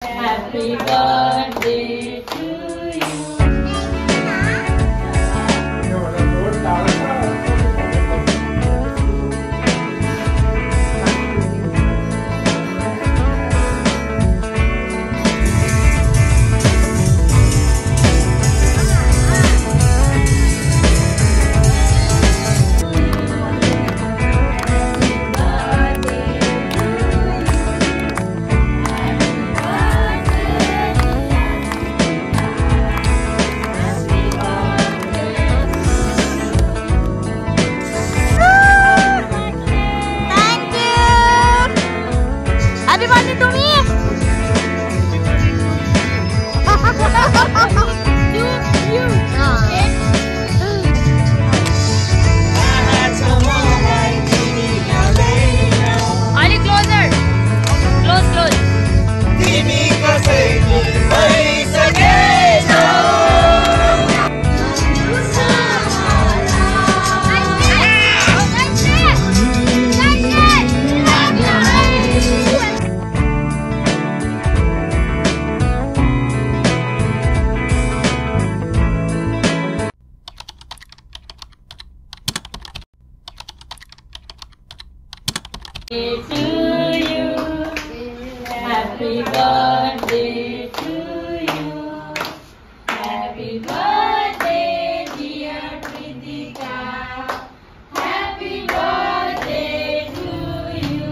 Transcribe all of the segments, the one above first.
Happy birthday to you. To you, happy birthday to you, happy birthday dear Pritika, happy birthday to you.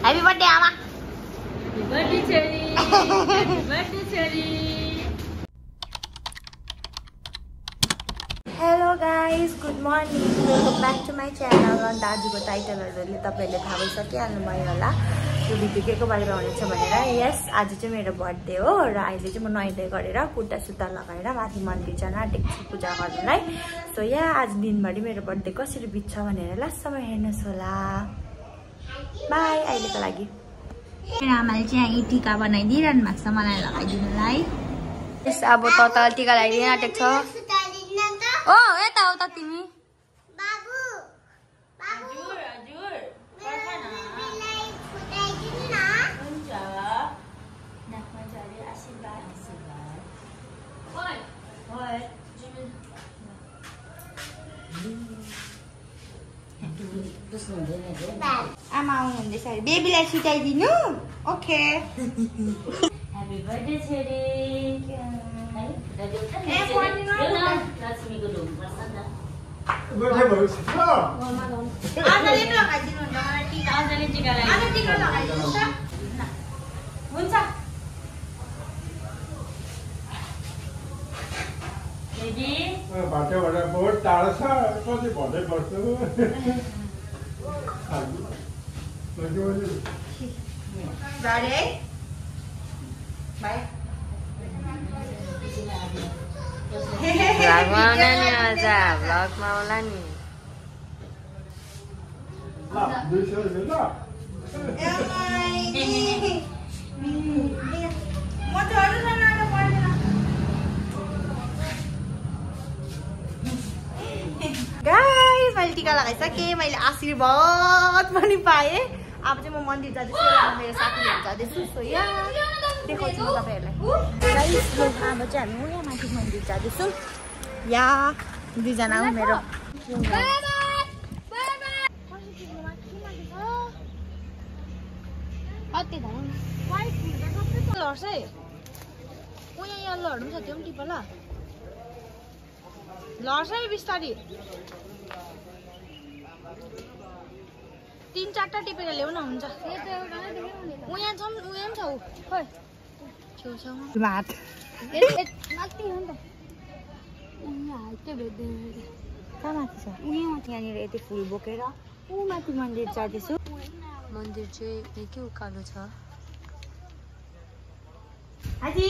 Happy birthday, Ama. Happy birthday, Cherry. Happy birthday, Cherry. Hello guys, good morning. Welcome back to my channel. And दाजुको टाइटलहरुले तपाईहरुले थाहा भइसकिहाल्नुभयो होला यो video केको बारेमा हुनेछ भनेर। यस, आज चाहिँ मेरो बर्थडे हो र अहिले चाहिँ म नुहाइधुवाइ गरेर कुर्ता सुत्ता लगाएर माथि मन्दिर जान आँटेको छु पूजा गर्नलाई। सो यहाँ आज दिनभरि मेरो बर्थडे कसरी बित्छ भनेर लास्टसम्म हेर्नुस् होला। बाई अहिलेको लागि। मेरो आमाले चाहिँ यहाँ टीका बनाइदिइरहनु भएको छ मलाई लगाइदिनुलाई। यस, अब तता टीका लगाइदिन आँटेको छ। ओ यता हो त तिमी बाबु बाबु हजुर पर्खना मिलाई फुटाइदिनु न हुन्छ नाकमा झरी आशीर्वाद आशीर्वाद ओइ ओइ आमा आउनुहुँदैछ बेबीलाई छुटाइदिनु ओके ह्यापी बर्थडे छेरी लक्ष्मीको ढोग पर्छ नि आजले टीका लगाइदिनु हुन्छ बेबी बाटोबाट बहुत टाढो छ कति भन्दै बस्छु गाडी बाई भ्लगमा आउला नि आज भ्लगमा आउला नि गाइस मैले टीका लगाइसकेँ मैले आशीर्वाद पनि पाएँ। अब चाहिँ म मन्दिर जाँदैछु मेरो साथीहरू जाँदैछु। सो यहाँ देखाउँछु म तपाईँहरूलाई। गाइस अब चाहिँ हामी यहाँ माथि मन्दिर जाँदैछौँ। यहाँ दुईजना हो मेरो लड्छ है उहाँ यल्लोहरू पनि छ त्यो पनि टिप ल लड्छ है बिस्तारी 3-4टा टिपेर ल्याउन हुन्छ उहाँ छ उहाँ पनि छ उ खोइ छेउछाउमा भात माथि हो नि त यहाँ त्यो भेट्दैन कहाँ माथि छ यहाँनिर यति फुल बोकेर ऊ माथि मन्दिर जाँदैछु मन्दिर चाहिँ निकै उकालो छ आजी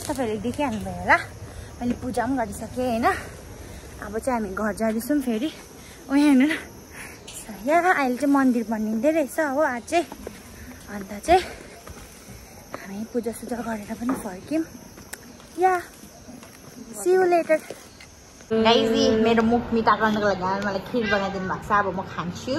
तपाईँहरूले देखिहाल्नुभयो होला मैले पूजा पनि गरिसकेँ होइन अब चाहिँ हामी घर जाँदैछौँ फेरि ओ यहाँ हेर्नु न यहाँ अहिले चाहिँ मन्दिर बनिँदै रहेछ हो आज चाहिँ अन्त चाहिँ हामी पूजासुजा गरेर पनि फर्क्यौँ या सी यू लेटर गाइजी मेरो मुख मिठा गर्नको लागि मलाई खिर बनाइदिनु भएको छ अब म खान्छु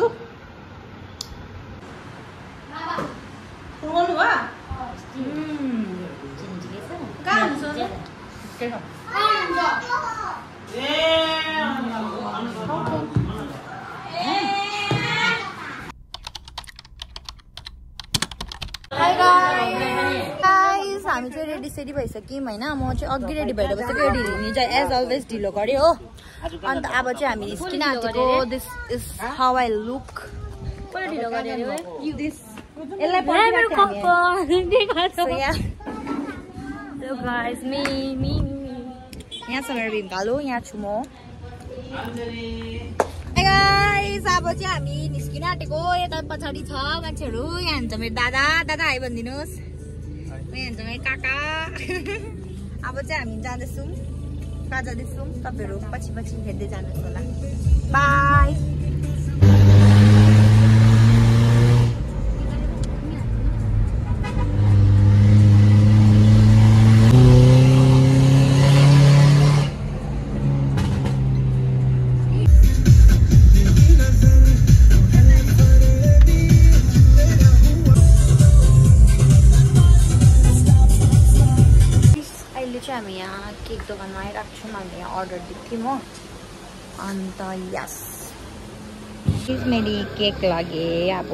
हामी चाहिँ रेडी सेडी भइसक्यौँ होइन म चाहिँ अघि रेडी भएर बसेको ढिलो चाहिँ एज अलवेज ढिलो गऱ्यो हो अन्त अब चाहिँ हामी निस्किन आँटेको this is how I look ढिलो गरेर यहाँ छ मेरो भिमकालो यहाँ छु म गाइस अब चाहिँ हामी निस्किन आँटेको यता पछाडि छ मान्छेहरू यहाँ हुन्छ मेरो दादा दादा आइ भनिदिनुहोस् यहाँ हुन्छ मेरो काका अब चाहिँ हामी जाँदैछौँ कहाँ जाँदैछौँ तपाईँहरू पछि पछि हेर्दै जानुहोस् होला बाई दोकानमा आइरहेको छौँ हामी यहाँ अर्डर दिएको थियौँ हो अन्त यस मेरी केक लगे अब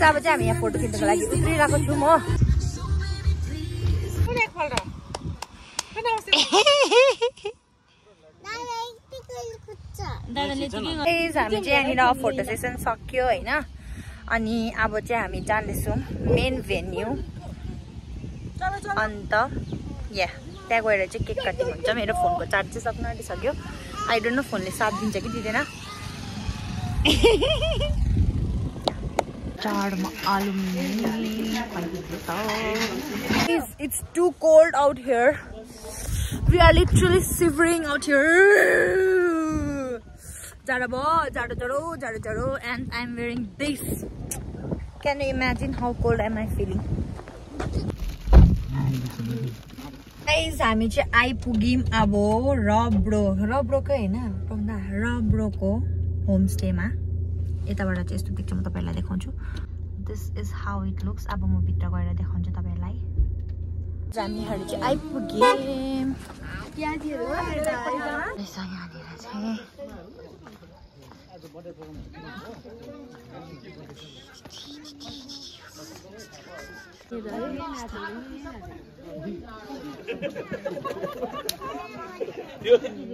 अब चाहिँ हामी यहाँ फोटो खिच्नको लागि उत्रिरहेको छौँ म हामी चाहिँ यहाँनिर फोटो सेसन सक्यो होइन अनि अब चाहिँ हामी जाँदैछौँ मेन भेन्यू अन्त या त्यहाँ गएर चाहिँ केक कटिङ हुन्छ मेरो फोनको चार्ज चाहिँ सक्नु आँटिसक्यो आई डोन्ट नो फोनले साथ दिन्छ कि दिँदैन It's too cold out here. We are literally shivering out here. And I'm wearing this. Can you imagine how cold am I feeling? Guys, हामी चाहिँ आइपुग्यौं अब रब्रो को हैन रब्रो को होमस्टेमा यताबाट चाहिँ यस्तो देख्छ म तपाईहरुलाई देखाउँछु this is how it looks अब म भित्र गएर देखाउँछु तपाईहरुलाई हामीहरु चाहिँ आइपुग्यौं यहाँतिर हो यहाँतिर चाहिँ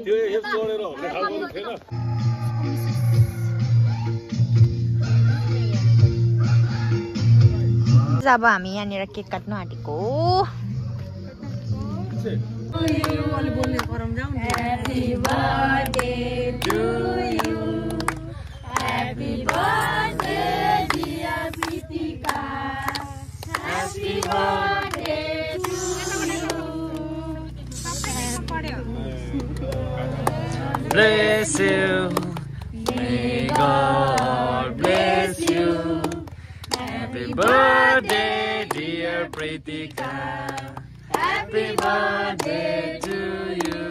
त्यो एक जोडेर हामीले खानु थिएन अब हामी यहाँनिर केक काट्नु आँटेको Bless you, may God bless you. Happy birthday, dear Pritika. Happy birthday to you.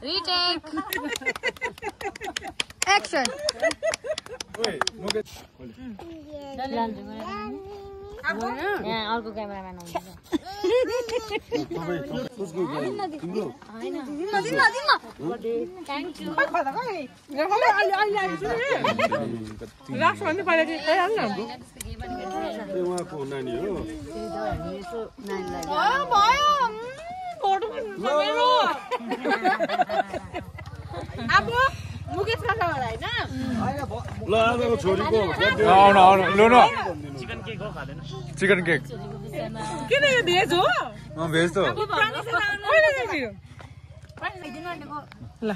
Retake. Action ओइ मुके यहाँ अर्को क्यामेराम्यान आउँछ थ्याङ्क यू उहाँको नानी हो ल आजको छोरीको आउनु आउनु लु न चिकन केक किन यो भेज हो भेज त ल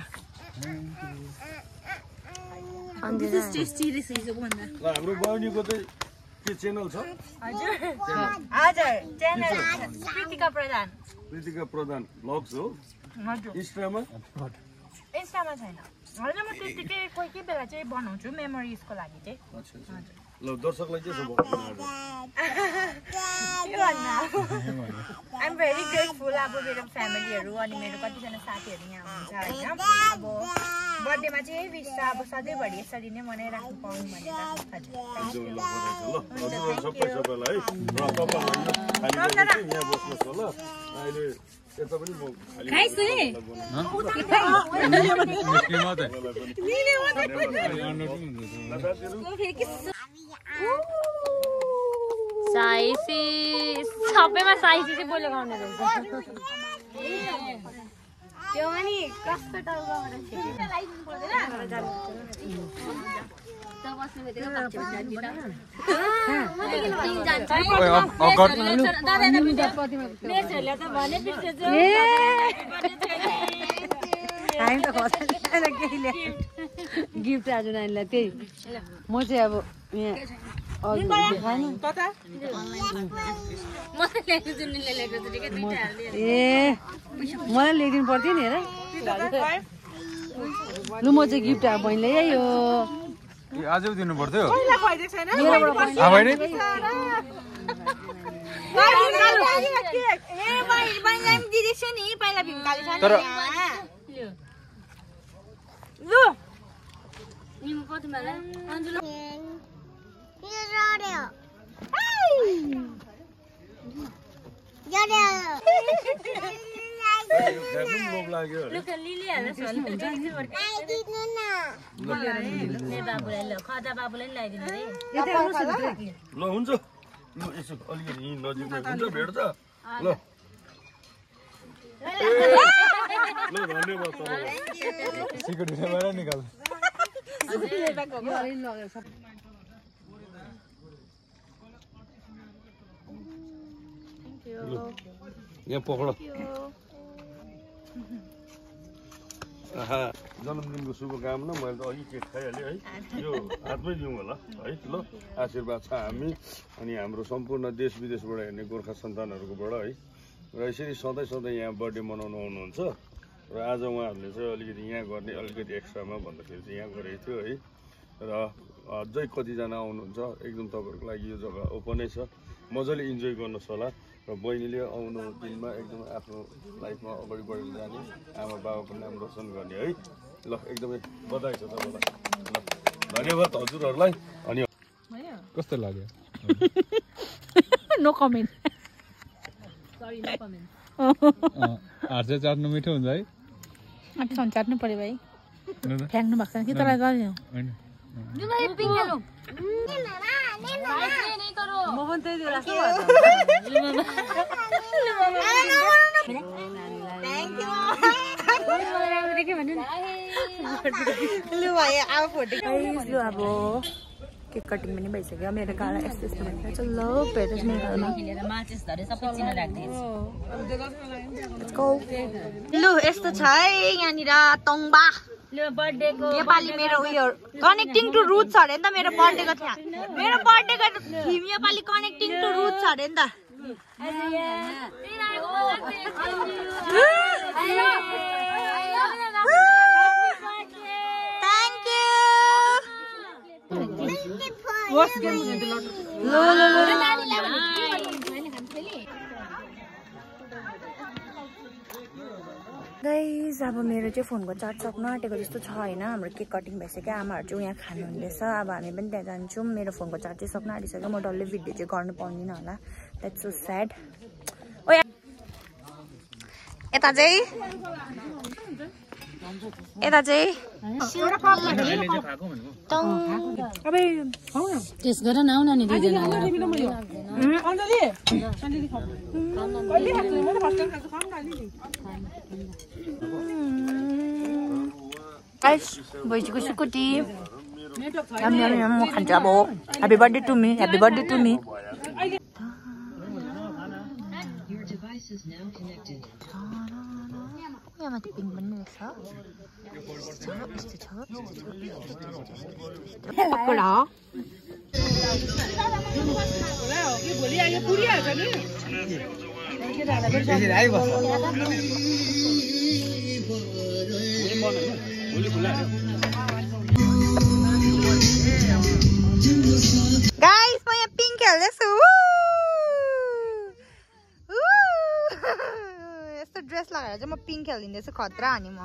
ल हाम्रो बहिनीको चाहिँ के च्यानल छ हजुर च्यानल प्रीतिका प्रधान प्रीतिका प्रधान भ्लग्स हो इन्स्टामा इन्स्टामा छैन होइन म त्यतिकै कोही कोही बेला चाहिँ बनाउँछु मेमोरिजको लागि चाहिँ ल दर्शकलाई के छ आइएम भेरी ग्रेटफुल अब मेरो फ्यामिलीहरू अनि मेरो कतिजना साथीहरू यहाँ हुनुहुन्छ होइन अब बर्थडेमा चाहिँ यही विश छ अब सधैँभरि यसरी नै मनाइराख्नु पाउँ भनेर सबैलाई यहाँ बस्नुहोस् ल अहिले यता पनि म साइसी सबैमा साइसी चाहिँ बोलेको आउने रहेछ त्यो पनि कस्तो गिफ्ट आज नानीलाई त्यही म चाहिँ अब यहाँ ए मलाई ल्याइदिनु पर्थ्यो नि हेर लु म चाहिँ गिफ्ट अब बहिनीलाई यही हो आजै दिनु पर्थ्यो ल हुन्छ यसो अलिकति नजिकमा हुन्छ भेट्छ ल ल धन्यवाद निकाल यहाँ पक्ड जन्मदिनको शुभकामना मैले त अघि केक खाइहालेँ है यो हातमै दिउँ होला है ल आशीर्वाद छ हामी अनि हाम्रो सम्पूर्ण देश विदेशबाट हेर्ने गोर्खा सन्तानहरूकोबाट है र यसरी सधैँ सधैँ यहाँ बर्थडे मनाउनु आउनुहुन्छ र आज उहाँहरूले चाहिँ अलिकति यहाँ गर्ने अलिकति एक्स्ट्रामा भन्दाखेरि चाहिँ यहाँ गरेको थियो है र अझै कतिजना आउनुहुन्छ एकदम तपाईँहरूको लागि यो जग्गा ओपनै छ मजाले इन्जोय गर्नुहोस् होला र बहिनीले आउनु दिनमा एकदम आफ्नो लाइफमा अगाडि बढेर जाने आमा बाबाको नाम रोशन गर्ने है ल एकदमै बधाई छ तपाईँलाई ल धन्यवाद हजुरहरूलाई अनि कस्तो लाग्यो नो कमेन्ट हार्चे चाट्नु मिठो हुन्छ है चाट्नु पर्यो भाइ फ्याँक्नु भएको छैन कि तँलाई गर्यो म पनि त्यही बेला अब केक कटिङ पनि भइसक्यो मेरो गाडा यस्तो यस्तो भइरहेको छ ल भेट्नुहोस् मेरो लु यस्तो छ है यहाँनिर तोङ्बा नेपाली मेरो उयो कनेक्टिङ टु रुट्स अरे नि त मेरो बर्थडेको थियो मेरो बर्थडेको theme Nepali connecting to roots अरे नि त गाइस अब मेरो चाहिँ फोनको चार्ज सक्नु आँटेको जस्तो छ होइन। हाम्रो केक कटिङ भइसक्यो, आमाहरू चाहिँ यहाँ खानु हुँदैछ। अब हामी पनि त्यहाँ जान्छौँ। मेरो फोनको चार्ज चाहिँ सक्नु आँटिसक्यो, म डल्लै भिडियो चाहिँ गर्नु पाउँदिनँ होला। That's so sad. ओ यता चाहिँ टेस्ट गर न आउन नि दुईजना भैँसीको सुकुटी म खान्छु अब। Happy birthday to me, happy birthday to me. यहाँ माथि पिङ पनि रहेछ। पकोडा गाइस म यहाँ पिङ खेल्दैछु। यस्तो ड्रेस लगाएर चाहिँ म पिङ खेलिदिँदैछु। खतरा अनि म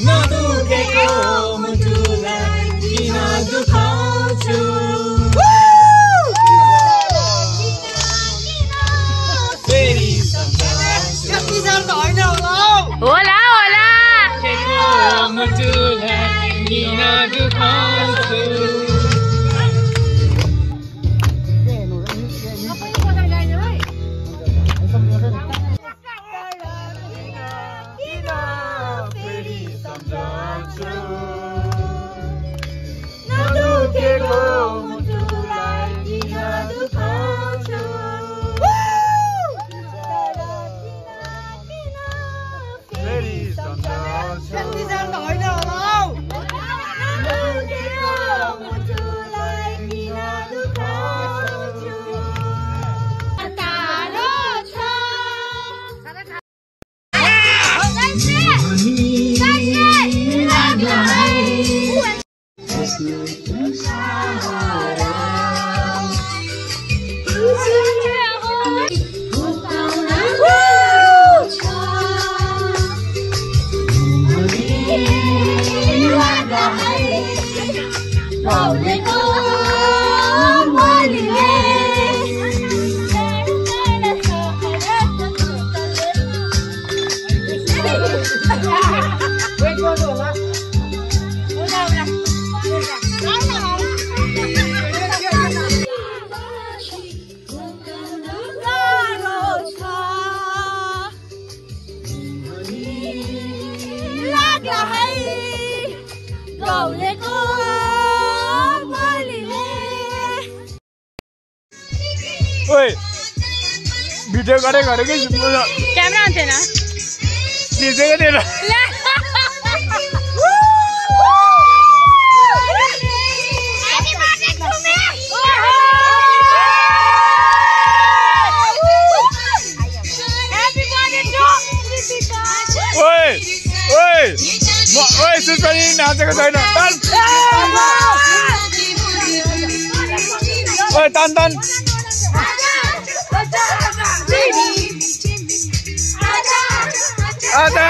नदुखेको होला होला भिडियो गरेकै क्यामेरा आउँथेन खिचेको थिएन सुस्पनी नाचेको छैन तान तान आजा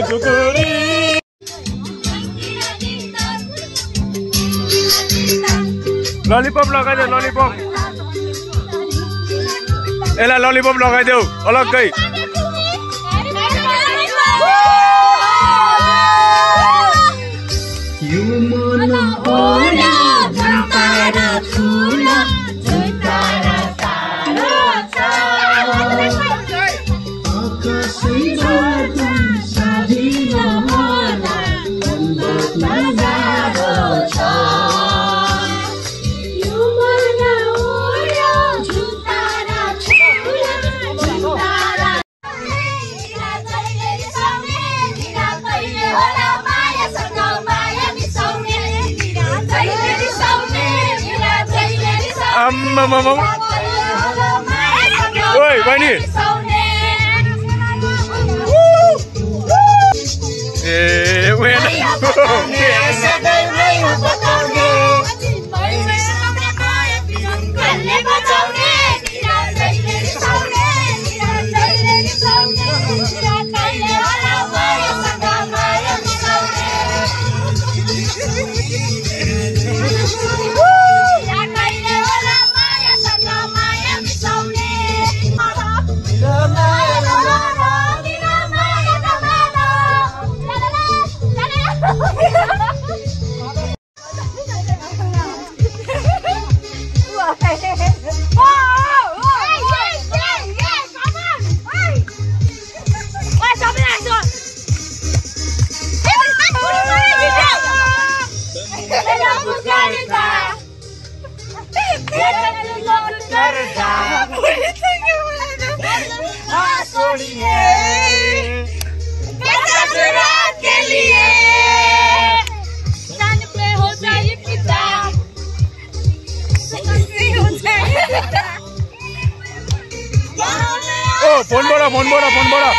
चुरो ललिपप लगाइदेऊ ललिपप यसलाई ललिपप लगाइदेऊ अलग्गै Oi, Bani. फोन बड़ा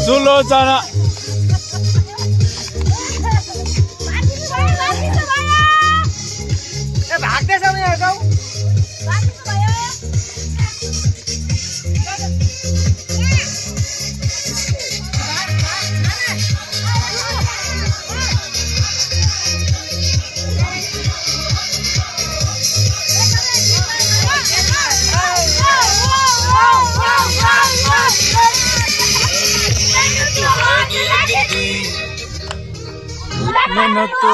सुलोचना मेहनत तो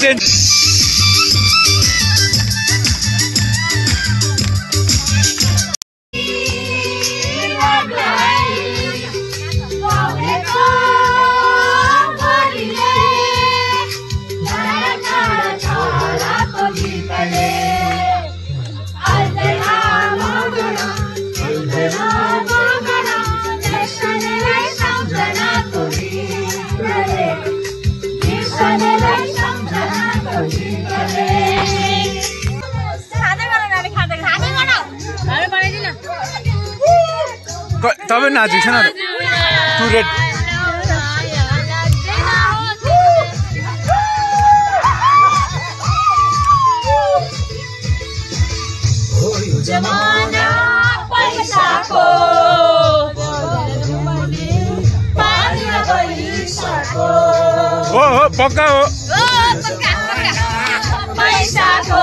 चेन तपाईं नाजुक छैन टु रेड जमाना पैसाको हो पक्का हो पैसाको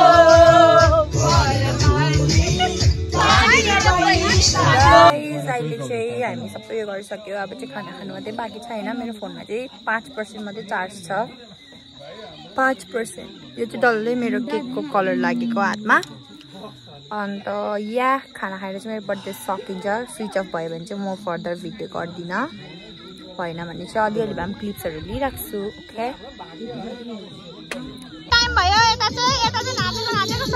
अहिले चाहिँ हामी सबै यो गरिसक्यो। अब चाहिँ खाना खानु मात्रै बाँकी छ होइन। मेरो फोनमा चाहिँ 5% मात्रै चार्ज छ, 5%। यो चाहिँ डल्लै मेरो केकको कलर लागेको हातमा। अन्त या खाना खाएर चाहिँ मेरो बर्थडे सकिन्छ। स्विच अफ भयो भने चाहिँ म फर्दर भिडियो गर्दिनँ, भएन भने चाहिँ अलिअलि भए पनि क्लिप्सहरू लिइराख्छु। ओके टाइम भयो। यता चाहिँ नाचेको छ।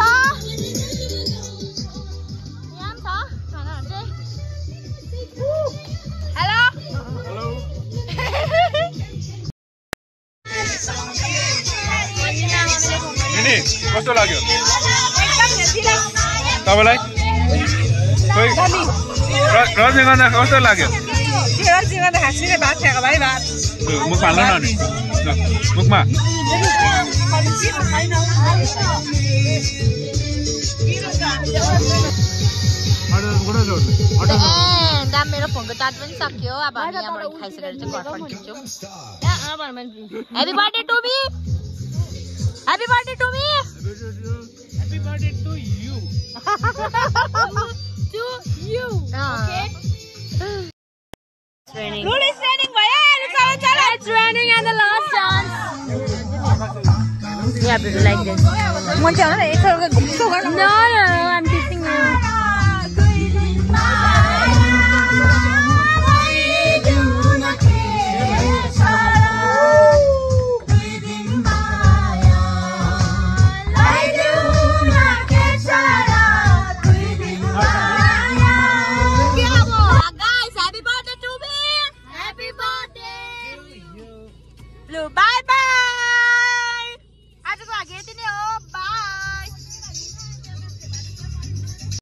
कस्तो लाग्यो तपाईलाई? रजनीगन्धा कस्तो लाग्यो? रजनीगन्धा खाँच्चिने भात खाएको भाइ भात मुख हाल्नु न नि मुखमा। दा मेरो फोनको चार्ज पनि सक्यो अब हामी यहाँबाट खाइसकेर चाहिँ घर फर्किन्छौँ happy birthday to me happy birthday to me Happy birthday to you. To you. Okay. It's raining. Lulu, it's raining. It's raining and the last chance. You have to do like this. No, I'm kissing you.